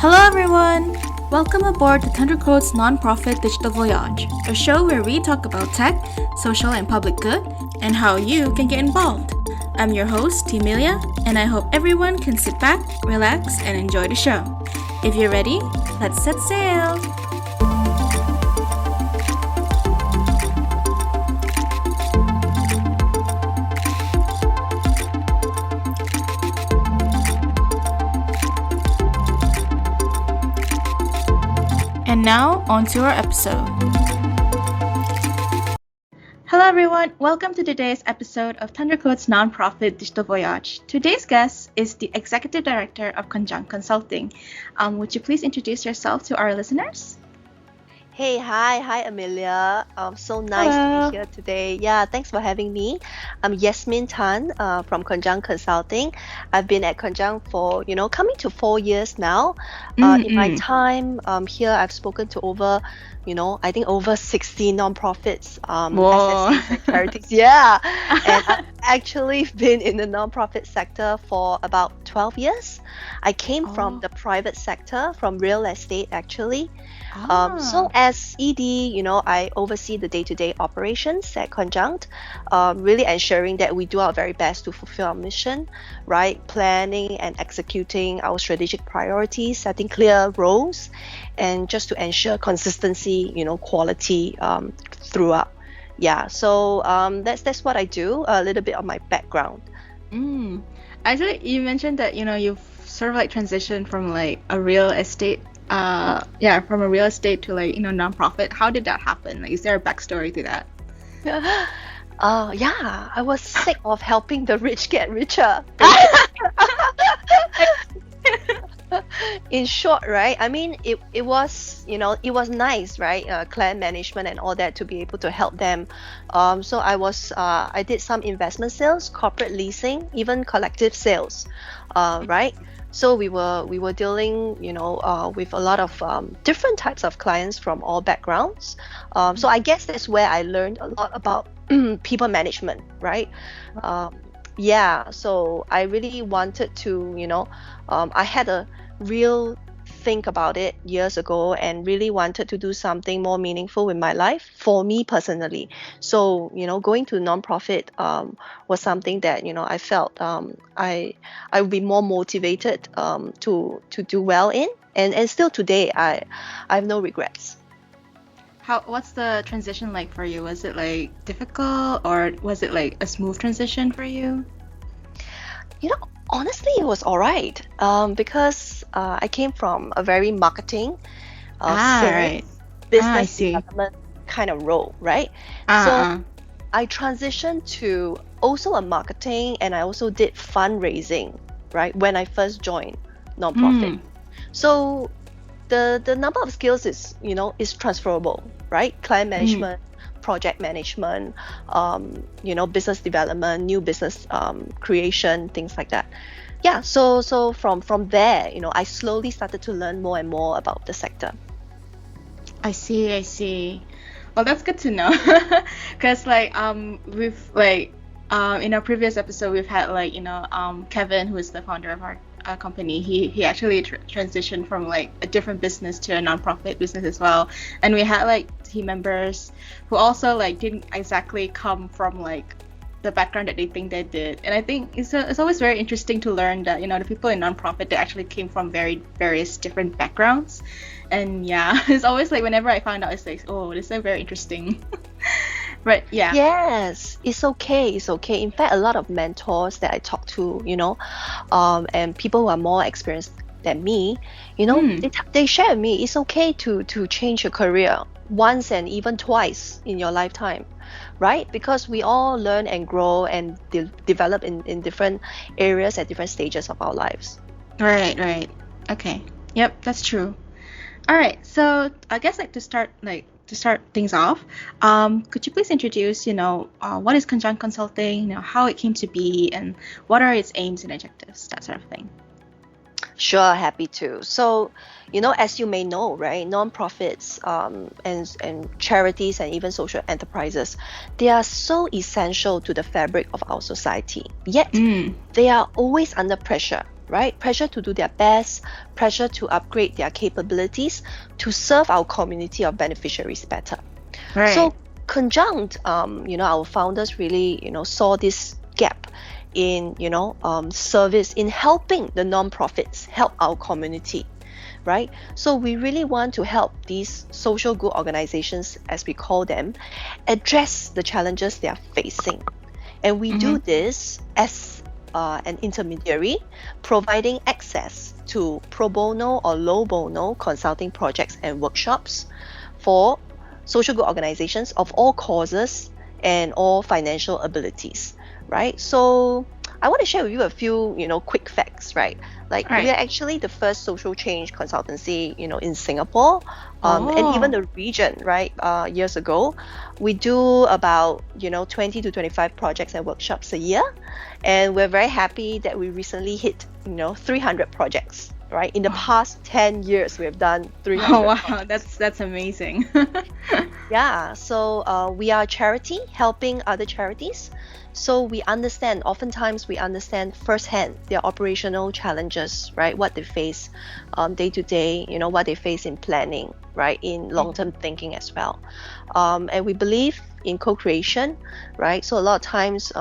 Hello everyone! Welcome aboard the TQ Non-Profit Digital Voyage, a show where we talk about tech, social and public good, and how you can get involved. I'm your host, Imelia, and I hope everyone can sit back, relax, and enjoy the show. If you're ready, let's set sail! And now, on to our episode. Hello everyone, welcome to today's episode of TQ Non-Profit Digital Voyage. Today's guest is the Executive Director of Conjunct Consulting. Would you please introduce yourself to our listeners? Hi Amelia. So nice to be here today. Yeah, thanks for having me. I'm Yasmine Tan from Conjunct Consulting. I've been at Conjunct for coming to 4 years now. In my time here, I've spoken to over 60 nonprofits, SSCs and charities. Yeah, and I've actually been in the nonprofit sector for about 12 years. I came from the private sector, from real estate actually. So as ED, I oversee the day-to-day operations at Conjunct, really ensuring that we do our very best to fulfill our mission, right? Planning and executing our strategic priorities, setting clear roles, and just to ensure consistency, quality throughout. Yeah, so that's what I do. A little bit of my background. Actually, you mentioned that you've sort of like transitioned from like a real estate. From a real estate to nonprofit. How did that happen? Like, is there a backstory to that? I was sick of helping the rich get richer. In short, right? I mean, it was nice, right? Client management and all that to be able to help them. So I did some investment sales, corporate leasing, even collective sales, right? So we were dealing, with a lot of different types of clients from all backgrounds. So I guess that's where I learned a lot about people management, right? So I really wanted to, I had a real think about it years ago and really wanted to do something more meaningful with my life for me personally. So going to nonprofit was something that I felt I would be more motivated to do well in, and still today I have no regrets. What's the transition like for you? Was it like difficult, or was it like a smooth transition for you? Honestly, it was all right, because I came from a very marketing, sales, business development kind of role, right? So I transitioned to also a marketing, and I also did fundraising, right, when I first joined nonprofit. So the number of skills is transferable, right? Client management, project management, business development, new business creation, things like that. Yeah, so from there, I slowly started to learn more and more about the sector. I see. Well, that's good to know, because we've in our previous episode we've had Kevin, who is the founder of our company. He actually transitioned from like a different business to a nonprofit business as well, and we had team members who also didn't exactly come from the background that they think they did. And I think it's always very interesting to learn that the people in nonprofit, they actually came from various different backgrounds. And yeah, it's always whenever I find out, it's oh, this is very interesting. But yeah. Yes, it's okay. In fact, a lot of mentors that I talk to, and people who are more experienced than me, they share with me it's okay to change your career once and even twice in your lifetime, right? Because we all learn and grow and develop in different areas at different stages of our lives. Right. Okay. Yep, that's true. All right. So I guess to start things off, could you please introduce, what is Conjunct Consulting, how it came to be, and what are its aims and objectives, that sort of thing? Sure, happy to. So, as you may know, right, nonprofits and charities and even social enterprises, they are so essential to the fabric of our society. Yet, they are always under pressure, right? Pressure to do their best, pressure to upgrade their capabilities to serve our community of beneficiaries better. Right. So Conjunct, our founders really, saw this gap in, service, in helping the non-profits help our community, right? So we really want to help these social good organizations, as we call them, address the challenges they are facing. And we do this as an intermediary, providing access to pro bono or low bono consulting projects and workshops for social good organizations of all causes and all financial abilities, right? So I want to share with you a few, quick facts, right? Like we are actually the first social change consultancy, in Singapore, and even the region, right? Years ago, we do about 20 to 25 projects and workshops a year, and we're very happy that we recently hit 300 projects. Right, in the past 10 years, we have done 300. Oh wow, that's amazing. Yeah, so we are a charity helping other charities. So we understand, oftentimes we understand firsthand their operational challenges, right? What they face day to day, what they face in planning, right? In long-term thinking as well. And we believe in co-creation, right? So a lot of times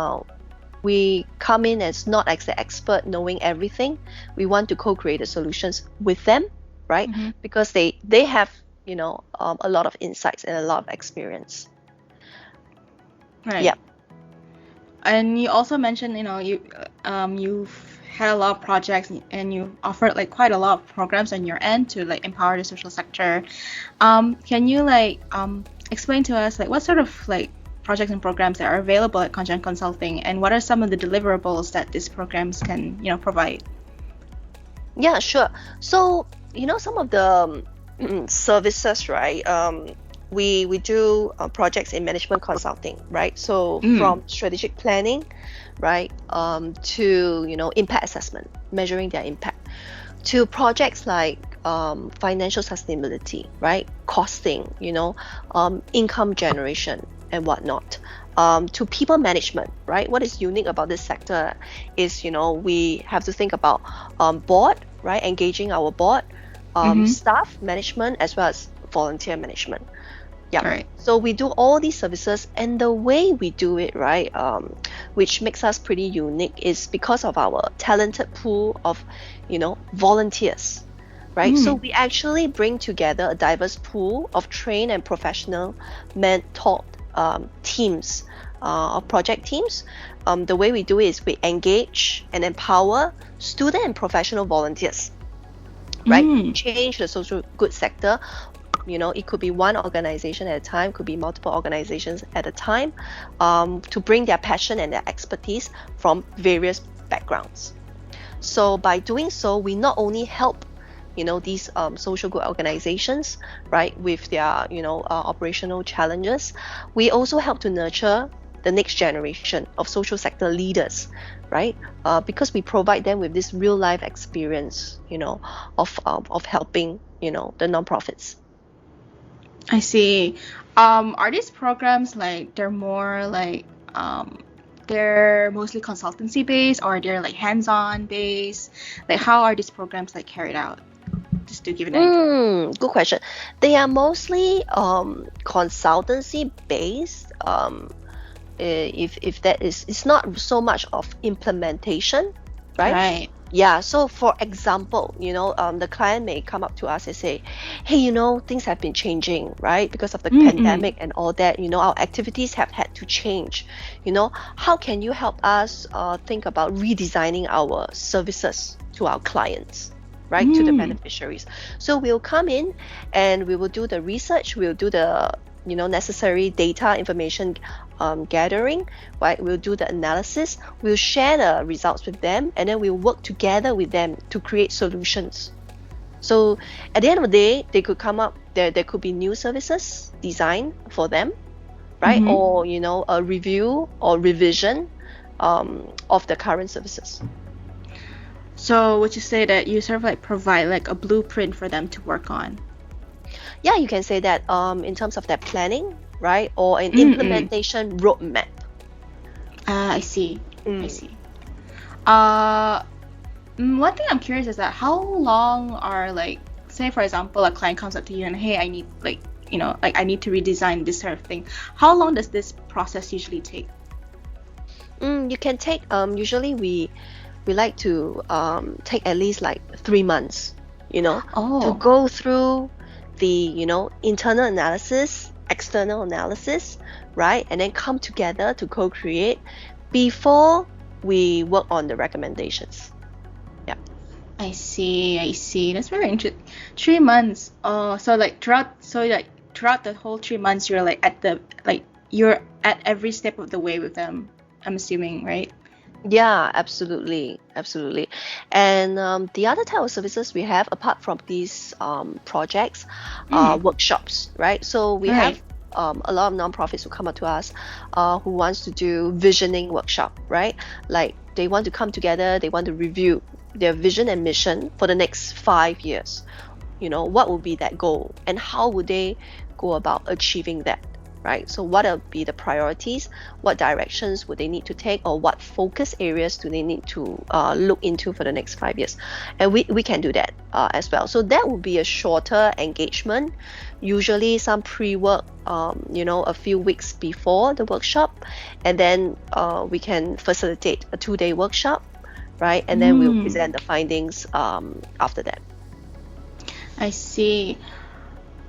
we come in as not as the expert knowing everything. We want to co-create the solutions with them, right? Because they have, a lot of insights and a lot of experience. Right. Yeah. And you also mentioned, you've had a lot of projects and you offered like quite a lot of programs on your end to like empower the social sector. Can you explain to us like what sort of like projects and programs that are available at Conjunct Consulting, and what are some of the deliverables that these programs can, provide? Yeah, sure. So, some of the services, right? We do projects in management consulting, right? So from strategic planning, right, to impact assessment, measuring their impact, to projects like financial sustainability, right, costing, income generation and whatnot, to people management, right? What is unique about this sector is, we have to think about board, right, engaging our board, staff management, as well as volunteer management. Yeah. Right. So we do all these services, and the way we do it, right, which makes us pretty unique, is because of our talented pool of, volunteers, right? So we actually bring together a diverse pool of trained and professional mentored teams, or project teams. The way we do it is we engage and empower student and professional volunteers, right? Change the social good sector. It could be one organization at a time, could be multiple organizations at a time, to bring their passion and their expertise from various backgrounds. So by doing so, we not only help these social good organizations, right, with their operational challenges, we also help to nurture the next generation of social sector leaders, right? Because we provide them with this real life experience, of helping the nonprofits. I see. Are these programs like they're more like they're mostly consultancy based, or they're like hands-on based? Like how are these programs like carried out? Just to give an idea. Good question. They are mostly consultancy based. If that is, it's not so much of implementation, right? Right. Yeah, so for example, the client may come up to us and say, hey, things have been changing, right? Because of the pandemic and all that, our activities have had to change. How can you help us think about redesigning our services to our clients, right? To the beneficiaries. So we'll come in and we will do the research, we'll do the necessary data information gathering, right? We'll do the analysis, we'll share the results with them, and then we'll work together with them to create solutions. So at the end of the day, they could come up, there could be new services designed for them, right? Or a review or revision of the current services. So would you say that you sort of like provide like a blueprint for them to work on? Yeah, you can say that in terms of their planning, right? Or an implementation roadmap. I see. I see. One thing I'm curious is that how long are like, say for example, a client comes up to you and hey, I need like, I need to redesign this sort of thing. How long does this process usually take? You can take usually we like to take at least like 3 months, to Oh, go through the internal analysis, external analysis, right, and then come together to co-create before we work on the recommendations. Yeah. I see. That's very interesting. 3 months. Oh, so like throughout the whole 3 months, you're like you're at every step of the way with them. I'm assuming, right? Yeah, absolutely, absolutely. And the other type of services we have, apart from these projects, are workshops, right? So we Right. have a lot of nonprofits who come up to us who wants to do visioning workshop, right? Like they want to come together, they want to review their vision and mission for the next 5 years. What would be that goal and how would they go about achieving that? Right? So what will be the priorities? What directions would they need to take, or what focus areas do they need to look into for the next 5 years? And we can do that as well. So that would be a shorter engagement, usually some pre-work, a few weeks before the workshop, and then we can facilitate a 2-day workshop, right? And then we'll present the findings after that. I see.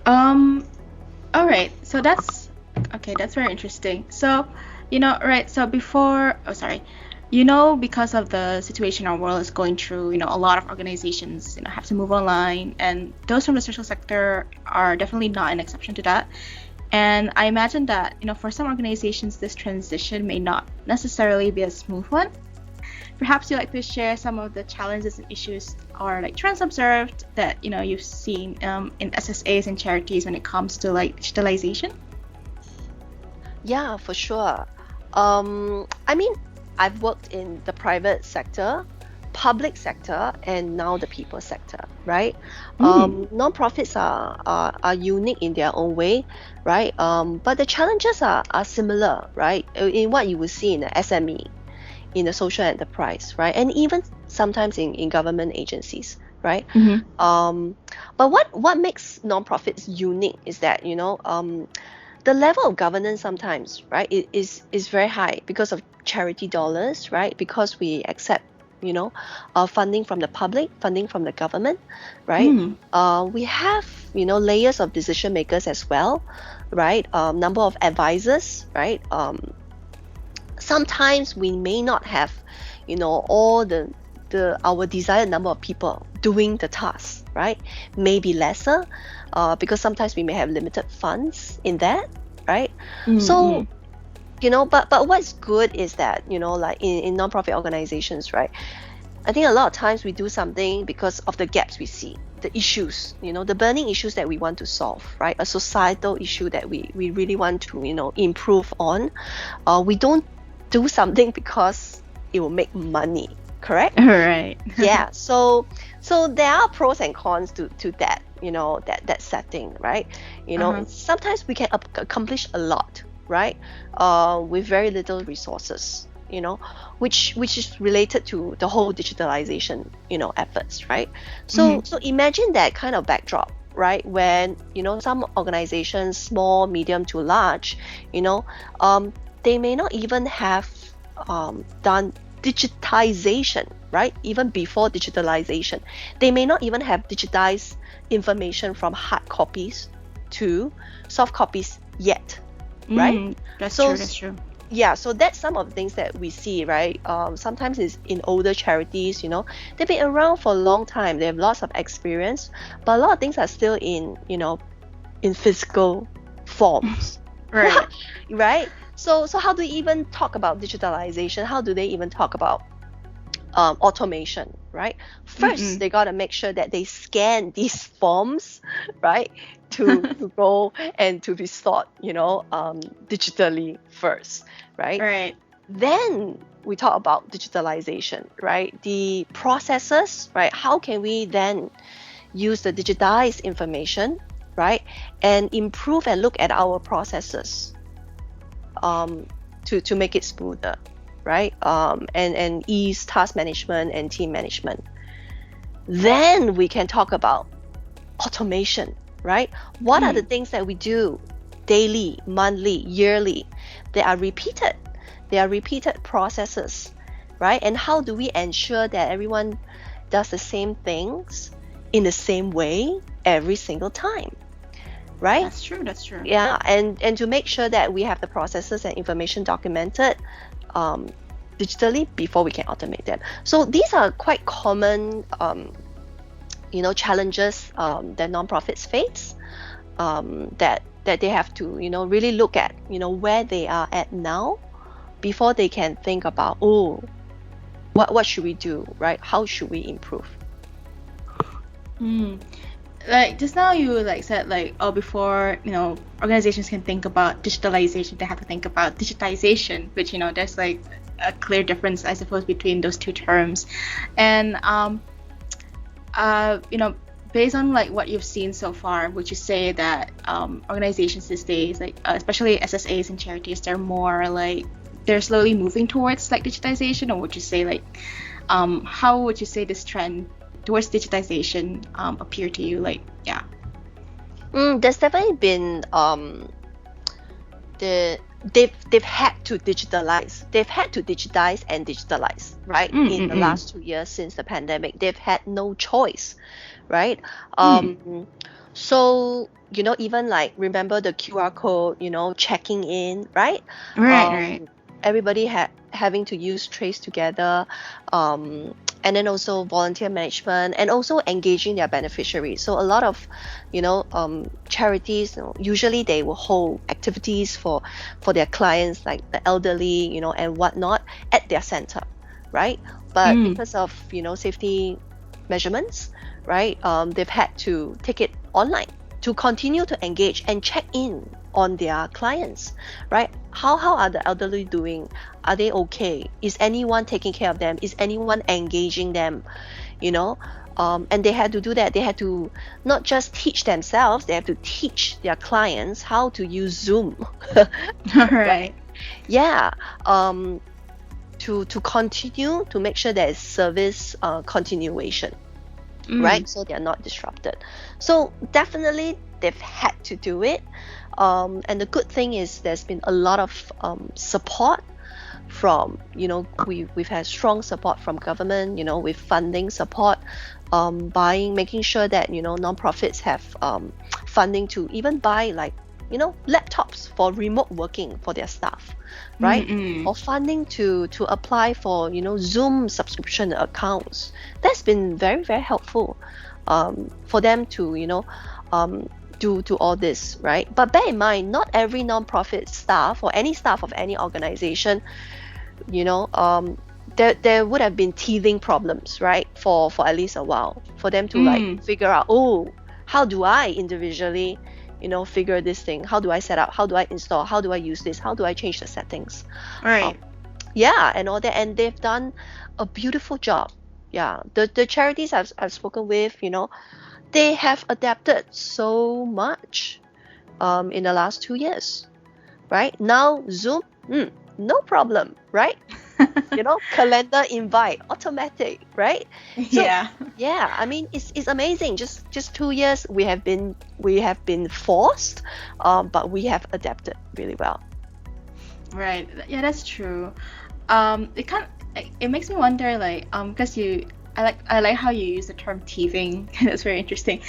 All right. So that's very interesting. So, right. So because of the situation our world is going through, a lot of organizations, have to move online, and those from the social sector are definitely not an exception to that. And I imagine that, for some organizations, this transition may not necessarily be a smooth one. Perhaps you'd like to share some of the challenges and issues or like trends observed that you've seen in SSAs and charities when it comes to like digitalization. Yeah, for sure. I mean, I've worked in the private sector, public sector, and now the people sector, right? Non-profits are unique in their own way, right? But the challenges are similar, right? In what you would see in the SME, in the social enterprise, right? And even sometimes in government agencies, right? But what makes non-profits unique is that, the level of governance sometimes, right, is very high because of charity dollars, right? Because we accept, funding from the public, funding from the government, right? We have, layers of decision makers as well, right? Number of advisors, right? Sometimes we may not have, all our desired number of people doing the task, right? Maybe lesser, because sometimes we may have limited funds in that, right? So, but what's good is that, like in nonprofit organizations, right? I think a lot of times we do something because of the gaps we see, the issues, the burning issues that we want to solve, right? A societal issue that we really want to, improve on. We don't do something because it will make money, correct? Right. Yeah. So there are pros and cons to that, that setting, right? Sometimes we can accomplish a lot, right? With very little resources, which is related to the whole digitalization, efforts, right? So imagine that kind of backdrop, right? When, some organizations, small, medium to large, they may not even have done digitization, right? Even before digitalization, they may not even have digitized information from hard copies to soft copies yet, right? That's true. Yeah, so that's some of the things that we see, right? Sometimes it's in older charities, they've been around for a long time. They have lots of experience, but a lot of things are still in physical forms, Right. right? So how do we even talk about digitalization? How do they even talk about automation, right? First, they got to make sure that they scan these forms, right, to go and to be stored, digitally first, right? Right. Then we talk about digitalization, right? The processes, right? How can we then use the digitized information, right, and improve and look at our processes to make it smoother, right? And ease task management and team management, Then we can talk about automation, right? What are the things that we do daily, monthly, yearly? They are repeated processes, right? And how do we ensure that everyone does the same things in the same way every single time, right? That's true. Yeah, and to make sure that we have the processes and information documented digitally before we can automate them. So these are quite common challenges that nonprofits face, that they have to really look at where they are at now before they can think about, what should we do, right? How should we improve? Like just now you said before organizations can think about digitalization, they have to think about digitization, which there's a clear difference, I suppose, between those two terms. And based on what you've seen so far, would you say that organizations these days, especially SSAs and charities, they're slowly moving towards digitization? Or would you say how would you say this trend towards digitization appear to you? There's definitely been they've had to digitalize. They've had to digitize and digitalize, right? In the last 2 years since the pandemic, they've had no choice, right? So even remember the QR code, checking in, right? Right. Everybody having to use Trace Together, and then also volunteer management, and also engaging their beneficiaries. So a lot of charities, usually they will hold activities for their clients, like the elderly, and whatnot, at their center, right? But because of safety measurements, right, they've had to take it online to continue to engage and check in on their clients, right? How are the elderly doing? Are they okay? Is anyone taking care of them? Is anyone engaging them? And they had to do that. They had to not just teach themselves, they have to teach their clients how to use Zoom. Right. Yeah. To continue to make sure there is service continuation, right? So they're not disrupted. So definitely they've had to do it. And the good thing is there's been a lot of support from, we've had strong support from government, with funding support, making sure that, nonprofits have funding to even buy laptops for remote working for their staff, right? Or funding to apply for, Zoom subscription accounts. That's been very, very helpful for them to, do all this, right? But bear in mind, not every nonprofit staff or any staff of any organization, there would have been teething problems, right? For at least a while, for them to figure out, how do I individually, figure this thing? How do I set up? How do I install? How do I use this? How do I change the settings? Right. And all that, and they've done a beautiful job. Yeah, the charities I've spoken with, they have adapted so much in the last 2 years, right? Now Zoom, no problem, right? Calendar invite, automatic, right? So, yeah. I mean, it's amazing. Just 2 years, we have been forced, but we have adapted really well. Right. Yeah, that's true. It makes me wonder, because I like how you use the term teething. That's very interesting.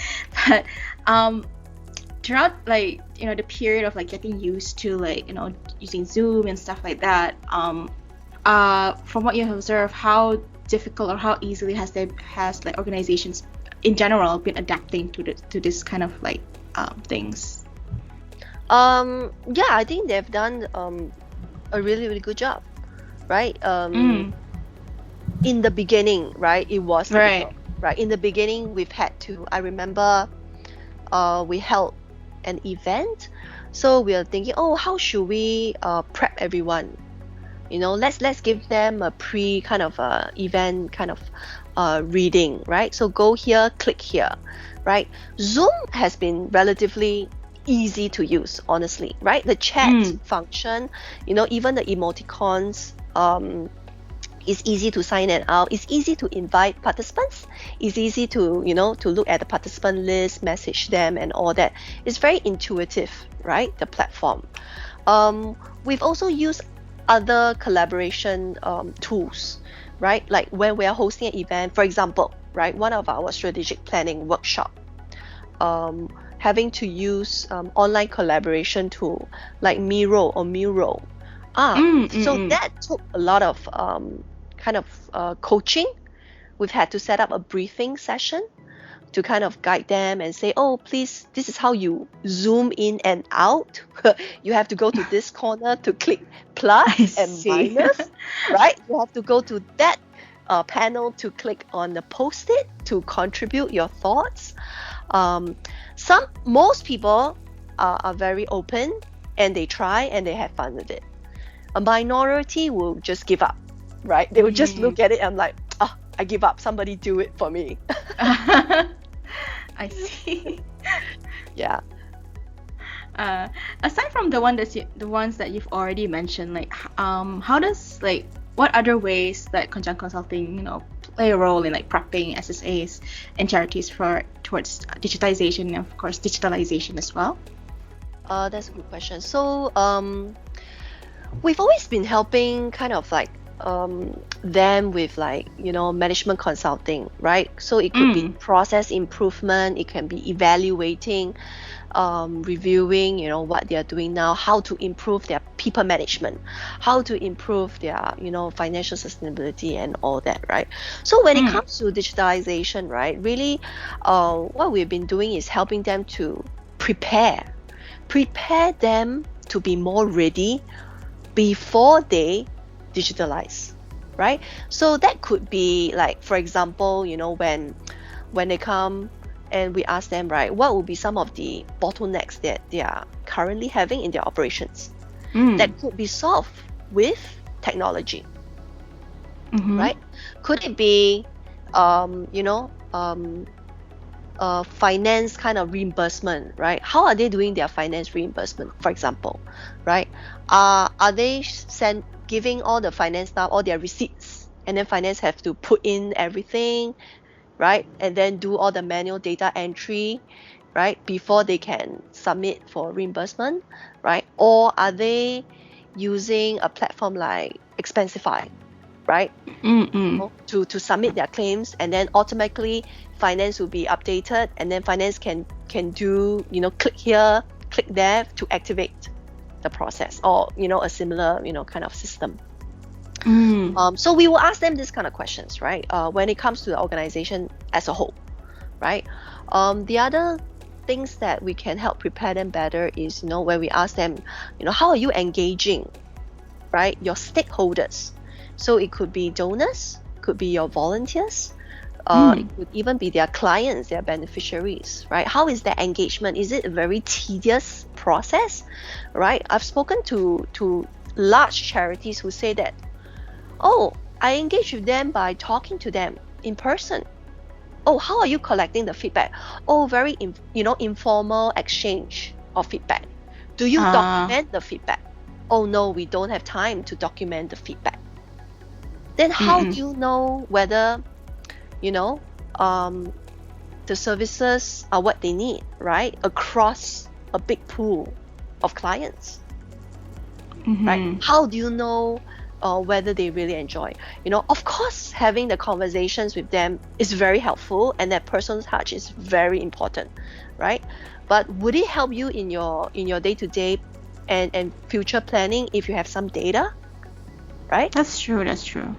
But throughout the period of getting used to using Zoom and stuff like that, from what you have observed, how difficult or how easily has organizations in general been adapting to this kind of things? I think they've done a really, really good job, right? In the beginning, right, it was difficult, right? In the beginning, we've had to. I remember, we held an event, so we are thinking, how should we prep everyone? Let's give them a pre kind of event kind of reading, right? So go here, click here, right? Zoom has been relatively easy to use, honestly, right? The chat function, even the emoticons, It's easy to sign it out. It's easy to invite participants. It's easy to, to look at the participant list, message them and all that. It's very intuitive, right? The platform. We've also used other collaboration tools, right? Like when we are hosting an event, for example, right? One of our strategic planning workshop, having to use online collaboration tool like Miro or Miro. So that took a lot of coaching. We've had to set up a briefing session to kind of guide them and say, oh, please, this is how you zoom in and out. You have to go to this corner to click plus and minus, right? You have to go to that panel to click on the post-it to contribute your thoughts. Most people are very open and they try and they have fun with it. A minority will just give up, right? They will just look at it and like, I give up. Somebody do it for me. I see. Yeah. Aside from the ones that you've already mentioned, like, what other ways that Conjunct Consulting, play a role in like prepping SSAs and charities towards digitization and of course digitalization as well? That's a good question. So we've always been helping kind of like them with like management consulting, right? So it could be process improvement, it can be evaluating, reviewing what they are doing now, how to improve their people management, how to improve their financial sustainability and all that, right? So when it comes to digitalization, right, really what we've been doing is helping them to prepare them to be more ready before they digitalize, right? So that could be like, for example, when they come and we ask them, right, what would be some of the bottlenecks that they are currently having in their operations that could be solved with technology, right? Could it be finance kind of reimbursement, right? How are they doing their finance reimbursement, for example, right? Are they giving all the finance staff all their receipts, and then finance have to put in everything, right? And then do all the manual data entry, right? Before they can submit for reimbursement, right? Or are they using a platform like Expensify, right? To submit their claims, and then automatically finance will be updated, and then finance can do click here, click there to activate the process, or a similar kind of system. So we will ask them this kind of questions, right? When it comes to the organization as a whole, right? The other things that we can help prepare them better is when we ask them, how are you engaging, right, your stakeholders? So it could be donors, could be your volunteers, it could even be their clients, their beneficiaries, right? How is their engagement? Is it a very tedious process, right? I've spoken to large charities who say that, oh, I engage with them by talking to them in person. Oh, how are you collecting the feedback? Oh, very informal exchange of feedback. Do you document the feedback? Oh no, we don't have time to document the feedback. Then how do you know whether the services are what they need, right, across a big pool of clients, right? How do you know whether they really enjoy? Of course, having the conversations with them is very helpful, and that personal touch is very important, right? But would it help you in your day-to-day and future planning if you have some data, right? That's true.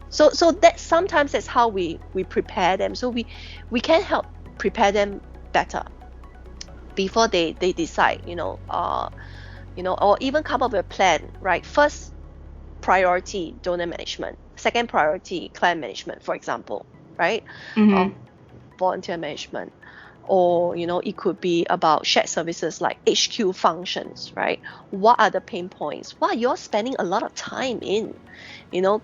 So that sometimes that's how we prepare them. So we can help prepare them better before they decide, or even come up with a plan, right? First priority, donor management. Second priority, client management, for example, right? Volunteer management. Or, it could be about shared services like HQ functions, right? What are the pain points? What you're spending a lot of time in?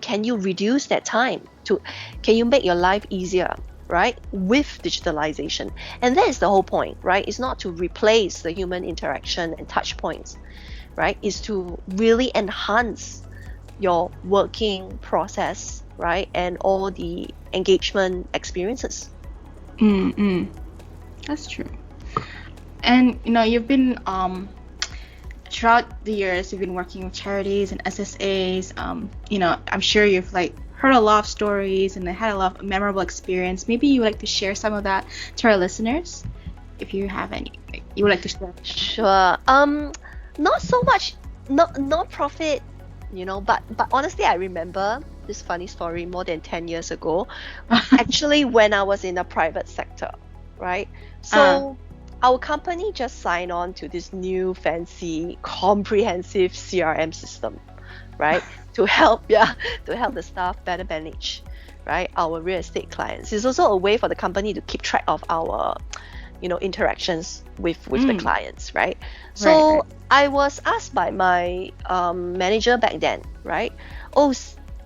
Can you reduce that time? Can you make your life easier, right? With digitalization. And that is the whole point, right? It's not to replace the human interaction and touch points, right? It's to really enhance your working process, right? And all the engagement experiences. That's true. And you've been throughout the years you've been working with charities and SSAs. I'm sure you've like heard a lot of stories and had a lot of memorable experience. Maybe you would like to share some of that to our listeners, if you have any you would like to share. Sure. Not so much non-profit, but honestly, I remember this funny story more than 10 years ago. Actually, when I was in the private sector, right? So our company just signed on to this new fancy comprehensive CRM system, right? to help the staff better manage, right, our real estate clients. It's also a way for the company to keep track of our interactions with the clients, right? So Right. I was asked by my manager back then, right?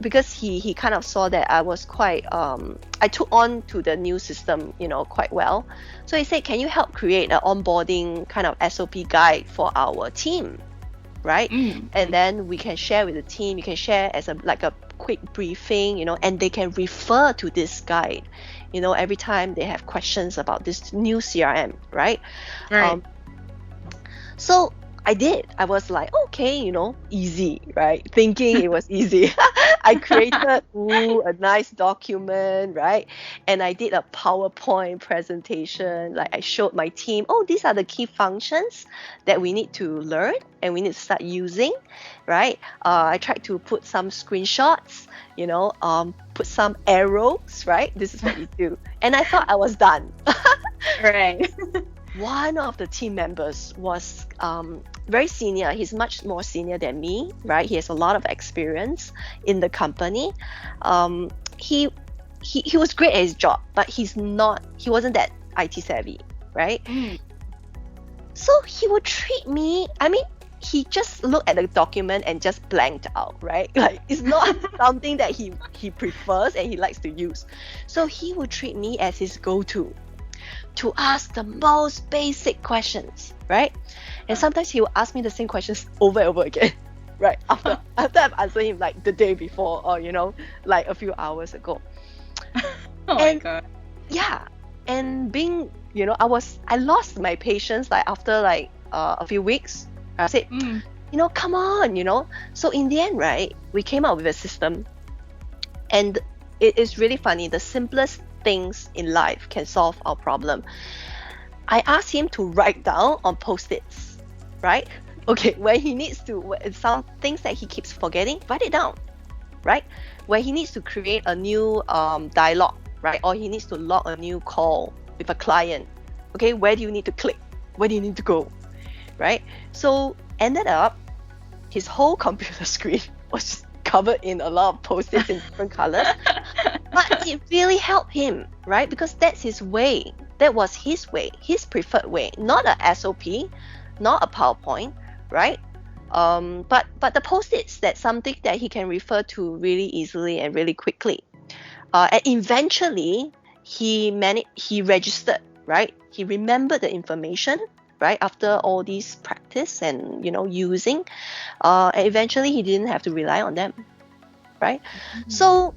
Because he kind of saw that I was quite I took on to the new system quite well. So he said, can you help create an onboarding kind of SOP guide for our team, right? And then we can share with the team. You can share as a quick briefing, and they can refer to this guide every time they have questions about this new CRM, right? Right. So I did. I was like, okay, easy, right? Thinking it was easy. I created a nice document, right? And I did a PowerPoint presentation. Like I showed my team, these are the key functions that we need to learn and we need to start using, right? I tried to put some screenshots, put some arrows, right? This is what you do. And I thought I was done. Right. One of the team members was very senior. He's much more senior than me, right? He has a lot of experience in the company. He was great at his job, but he wasn't that IT savvy, right? So he would treat me, he just looked at the document and just blanked out, right? Like it's not something that he prefers and he likes to use. So he would treat me as his go-to to ask the most basic questions, right? And sometimes he will ask me the same questions over and over again, right? After I've answered him like the day before or, like a few hours ago. My God. Yeah. And being, I lost my patience like after like a few weeks. I said, come on, So in the end, right, we came up with a system. And it is really funny. The simplest things in life can solve our problem. I asked him to write down on post-its, right? Okay, when he needs to, some things that he keeps forgetting, write it down, right? When he needs to create a new dialogue, right? Or he needs to log a new call with a client, okay, where do you need to click? Where do you need to go, right? So ended up, his whole computer screen was just covered in a lot of post-its in different colors. But it really helped him, right? Because that's his way. That was his way, his preferred way. Not a SOP, not a PowerPoint, right? But the post-its, that's something that he can refer to really easily and really quickly. And eventually, he registered, right? He remembered the information, right? After all these practice and using, and eventually he didn't have to rely on them, right? So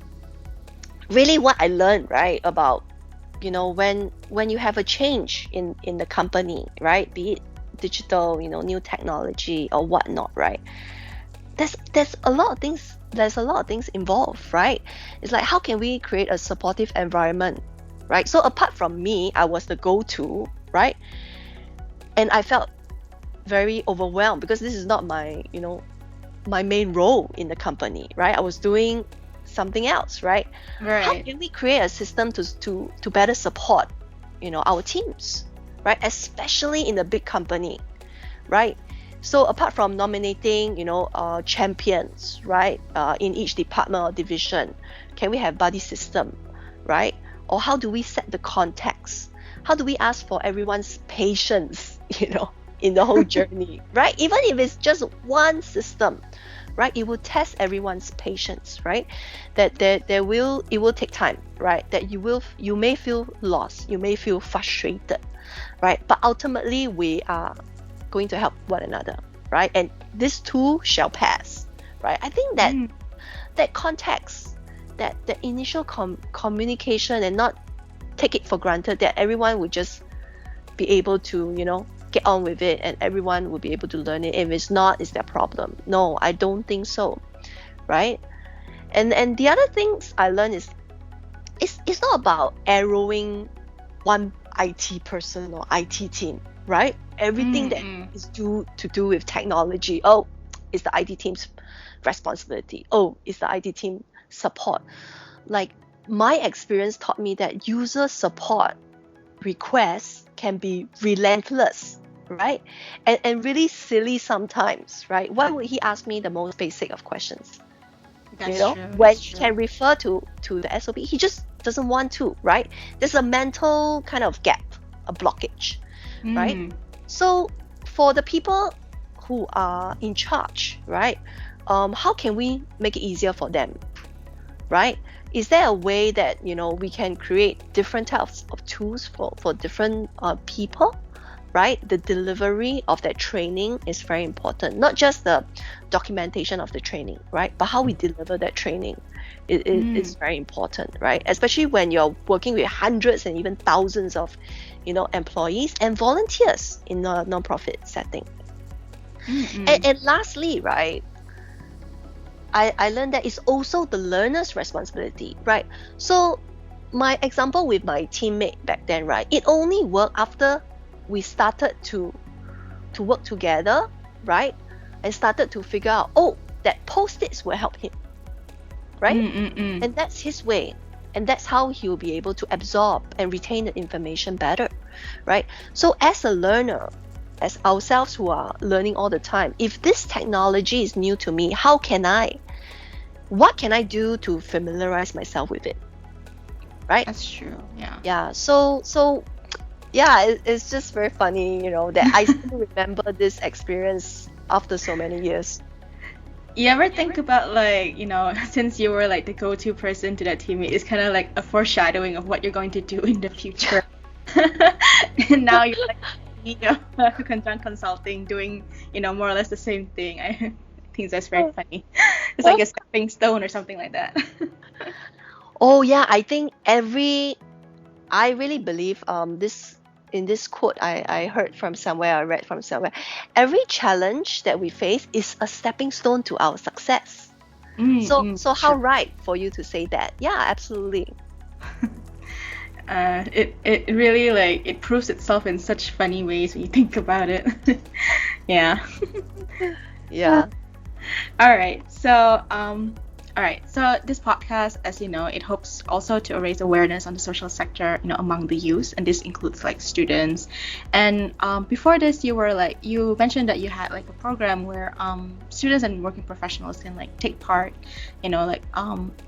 really what I learned, right, about when you have a change in the company, right, be it digital, new technology or whatnot, right, there's a lot of things involved, right? It's like, how can we create a supportive environment, right? So apart from me, I was the go-to, right? And I felt very overwhelmed because this is not my my main role in the company, right? I was doing something else, right? How can we create a system to better support our teams, right? Especially in a big company, right? So apart from nominating champions, right, in each department or division, can we have buddy system, right? Or how do we set the context? How do we ask for everyone's patience, in the whole journey, right? Even if it's just one system, right? It will test everyone's patience, right? That it will take time, right? That you may feel lost, you may feel frustrated, right? But ultimately, we are going to help one another, right? And this too shall pass, right? I think that that context, that initial communication, and not take it for granted that everyone would just be able to, get on with it and everyone will be able to learn it. If it's not, it's their problem. No, I don't think so, right? And the other things I learned is it's not about arrowing one IT person or IT team, right? Everything that is to do with technology, oh, it's the IT team's responsibility. Oh, it's the IT team support. Like, my experience taught me that user support requests can be relentless, right? And really silly sometimes, right? Why would he ask me the most basic of questions? That's true. When he can refer to the SOP, he just doesn't want to, right? There's a mental kind of gap, a blockage, right? So for the people who are in charge, right? How can we make it easier for them, right? Is there a way that we can create different types of tools for different people, right? The delivery of that training is very important. Not just the documentation of the training, right? But how we deliver that training is very important, right? Especially when you're working with hundreds and even thousands of, employees and volunteers in a non-profit setting. And lastly, right? I learned that it's also the learner's responsibility, right? So my example with my teammate back then, right? It only worked after we started to work together, right? And started to figure out, that post-its will help him, right? And that's his way. And that's how he will be able to absorb and retain the information better, right? So as a learner, as ourselves who are learning all the time, if this technology is new to me, what can I do to familiarize myself with it, right? That's true. Yeah. So yeah, it's just very funny, that I still remember this experience after so many years. You ever think about, like, since you were like the go-to person to that teammate, it's kind of like a foreshadowing of what you're going to do in the future. And now you're like, Conjunct Consulting, doing, more or less the same thing. I think that's very funny. It's like a stepping stone or something like that. Oh yeah, I think I really believe in this quote I heard from somewhere, I read from somewhere, every challenge that we face is a stepping stone to our success. So how right for you to say that? Yeah, absolutely. It really, it proves itself in such funny ways when you think about it. Yeah. Yeah. All right, so this podcast, as you know, it hopes also to raise awareness on the social sector, among the youth, and this includes like students. And before this, you mentioned that you had like a program where students and working professionals can like take part,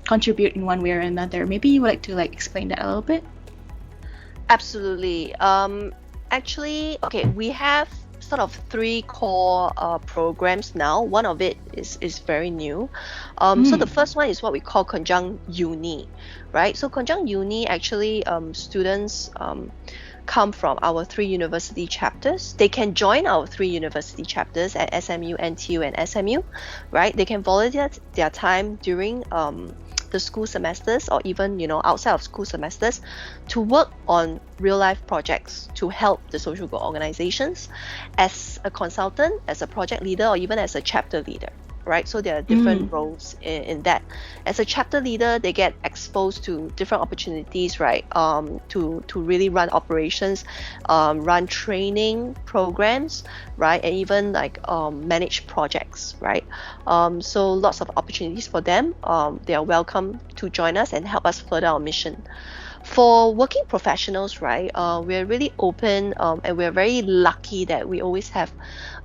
contribute in one way or another. Maybe you would like to explain that a little bit. Absolutely. Actually, okay, we have sort of 3 core programs now. One of it is very new. So the first one is what we call Conjunct Uni, right? So Conjunct Uni, actually, students come from our 3 university chapters. They can join our 3 university chapters at SMU, NTU, and SMU, right? They can volunteer their time during the school semesters, or even outside of school semesters, to work on real life projects to help the social good organizations as a consultant, as a project leader, or even as a chapter leader, right? So there are different roles in that. As a chapter leader, they get exposed to different opportunities, right? To really run operations, run training programs, right? And even manage projects, right? So lots of opportunities for them. They are welcome to join us and help us further our mission. For working professionals, right, we're really open, and we're very lucky that we always have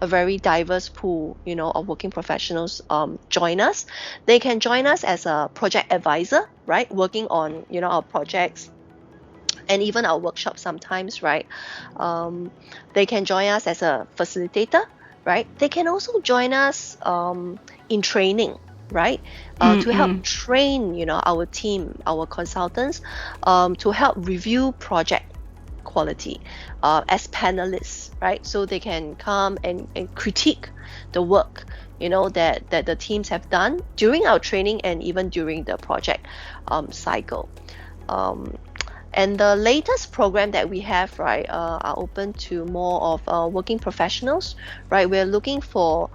a very diverse pool, of working professionals join us. They can join us as a project advisor, right, working on, our projects and even our workshops sometimes, right. They can join us as a facilitator, right. They can also join us in training, right, to help train our team, our consultants, to help review project, quality as panelists, right? So they can come and critique the work, that the teams have done during our training and even during the project cycle. And the latest program that we have, right, are open to more of working professionals, right? We're looking for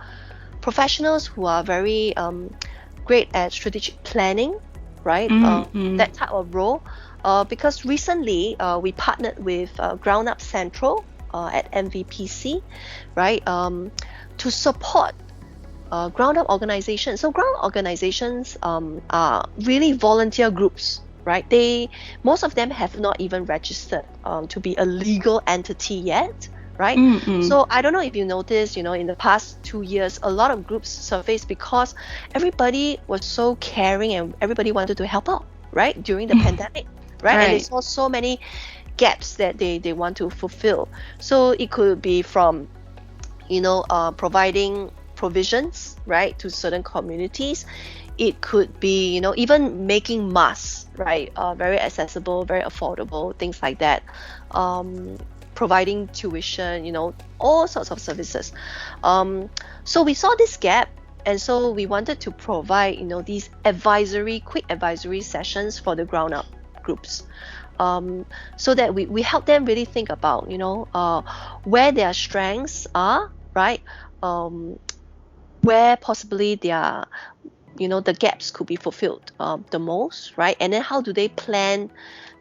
professionals who are very great at strategic planning, right? That type of role. Because recently we partnered with Ground Up Central at MVPC, right, to support ground up organizations. So ground up organizations are really volunteer groups, right? Most of them have not even registered to be a legal entity yet, right? So I don't know if you noticed, in the past 2 years, a lot of groups surfaced because everybody was so caring and everybody wanted to help out, right, during the pandemic, right? And they saw so many gaps that they want to fulfill. So it could be from, providing provisions, right, to certain communities. It could be, even making masks, right, very accessible, very affordable, things like that. Providing tuition, all sorts of services. So we saw this gap, and so we wanted to provide, these quick advisory sessions for the ground up groups. So that we help them really think about, where their strengths are, right? Where possibly their, the gaps could be fulfilled the most, right? And then how do they plan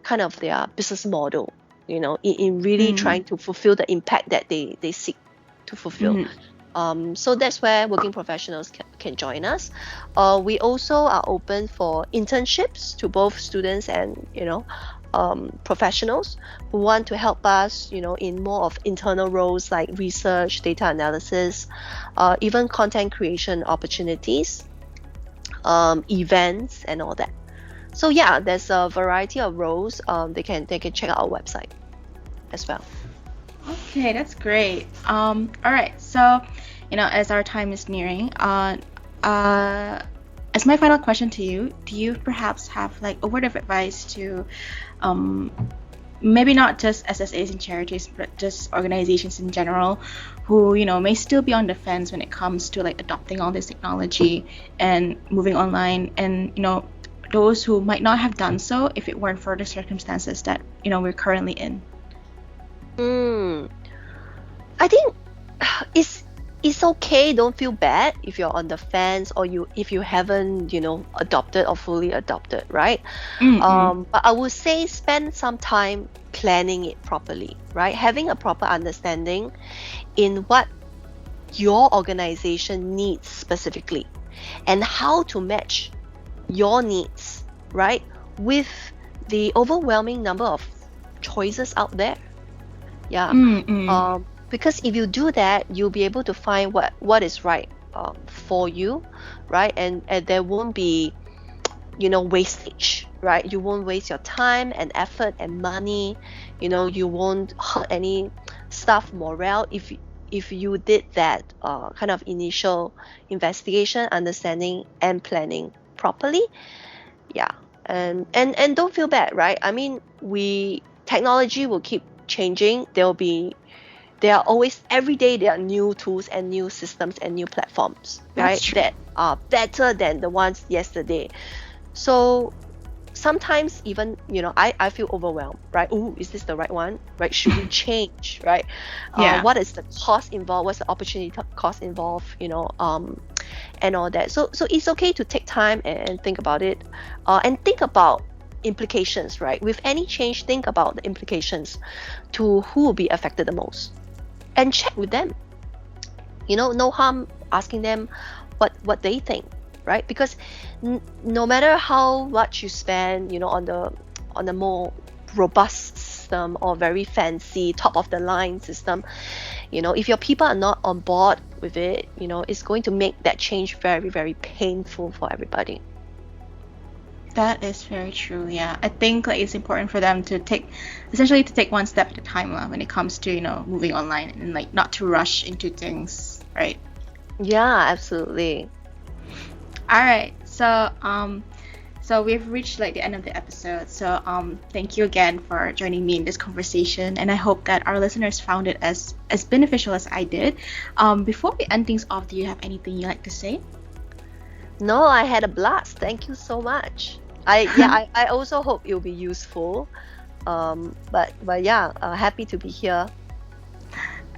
kind of their business model, in really trying to fulfill the impact that they seek to fulfill. So that's where working professionals can join us. We also are open for internships to both students and, professionals who want to help us, in more of internal roles like research, data analysis, even content creation opportunities, events, and all that. So yeah, there's a variety of roles. They can check out our website as well. Okay, that's great. All right, so as our time is nearing, as my final question to you, do you perhaps have like a word of advice to maybe not just SSAs and charities, but just organizations in general who, may still be on the fence when it comes to like adopting all this technology and moving online, and, those who might not have done so if it weren't for the circumstances that, we're currently in? I think it's okay. Don't feel bad if you're on the fence or if you haven't, adopted or fully adopted, right? But I would say spend some time planning it properly, right? Having a proper understanding in what your organization needs specifically and how to match your needs, right, with the overwhelming number of choices out there. Because if you do that, you'll be able to find what is right for you, right? And there won't be, wastage, right? You won't waste your time and effort and money. You won't hurt any staff morale if you did that kind of initial investigation, understanding, and planning properly. Yeah, and don't feel bad, right? I mean, technology will keep changing. There are always, every day there are new tools and new systems and new platforms, right, that are better than the ones yesterday. So sometimes even, I feel overwhelmed, right? Oh, is this the right one, right? Should we change, right? What is the cost involved? What's the opportunity cost involved, and all that. So it's okay to take time and think about it, and think about implications, right? With any change, think about the implications to who will be affected the most, and check with them. No harm asking them what they think, right? Because no matter how much you spend, on the more robust system or very fancy top of the line system, if your people are not on board with it, it's going to make that change very, very painful for everybody. That is very true. Yeah, I think like it's important for them to take one step at a time when it comes to moving online, and like not to rush into things, right? Yeah, absolutely. All right. So So we've reached like the end of the episode. So thank you again for joining me in this conversation, and I hope that our listeners found it as beneficial as I did. Before we end things off, do you have anything you'd like to say? No, I had a blast. Thank you so much. I also hope it'll be useful. But yeah, happy to be here.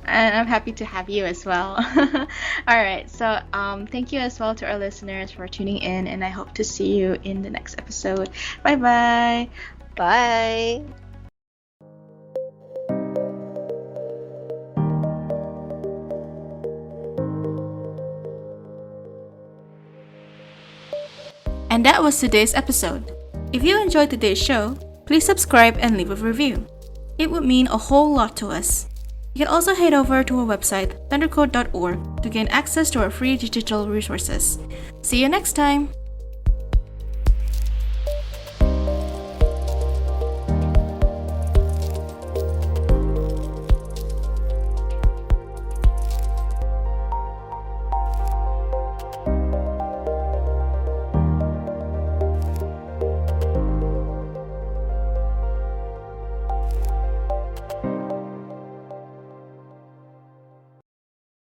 And I'm happy to have you as well. All right, so thank you as well to our listeners for tuning in, and I hope to see you in the next episode. Bye-bye. Bye. And that was today's episode. If you enjoyed today's show, please subscribe and leave a review. It would mean a whole lot to us. You can also head over to our website, thundercode.org, to gain access to our free digital resources. See you next time!